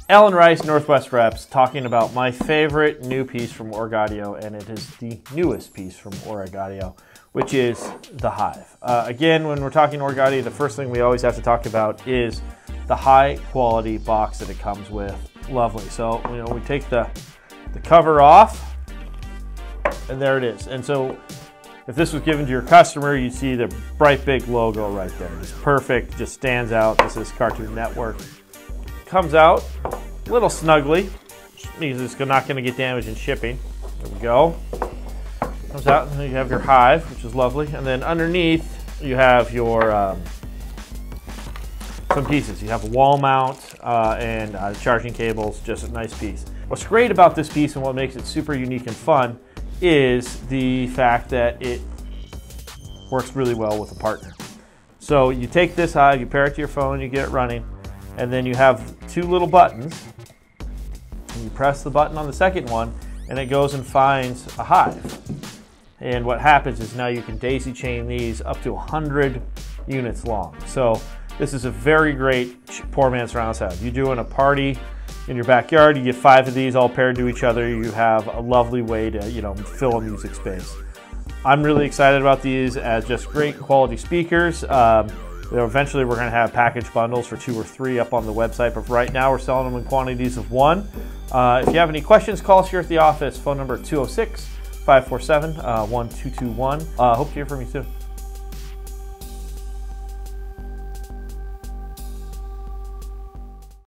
Alan Rice, Northwest Reps, talking about my favorite new piece from Origaudio, and it is the newest piece from Origaudio, which is the Hive. Again, when we're talking Origaudio, the first thing we always have to talk about is the high quality box that it comes with. Lovely. So, we take the cover off, and there it is. And so, if this was given to your customer, you'd see the bright big logo right there. It's perfect, just stands out. This is Cartoon Network. Comes out a little snugly, which means it's not going to get damaged in shipping. There we go. Comes out, and then you have your Hive, which is lovely. And then underneath, you have your some pieces. You have a wall mount and charging cables, just a nice piece. What's great about this piece and what makes it super unique and fun is the fact that it works really well with a partner. So you take this Hive, you pair it to your phone, you get it running, and then you have two little buttons, and you press the button on the second one, and it goes and finds a Hive. And what happens is now you can daisy chain these up to 100 units long. So this is a very great poor man's surround sound. You doing a party in your backyard, you get 5 of these all paired to each other, you have a lovely way to fill a music space. I'm really excited about these as just great quality speakers. Eventually we're going to have package bundles for 2 or 3 up on the website, but right now we're selling them in quantities of 1. If you have any questions, call us here at the office. Phone number 206-547-1221. Hope to hear from you soon.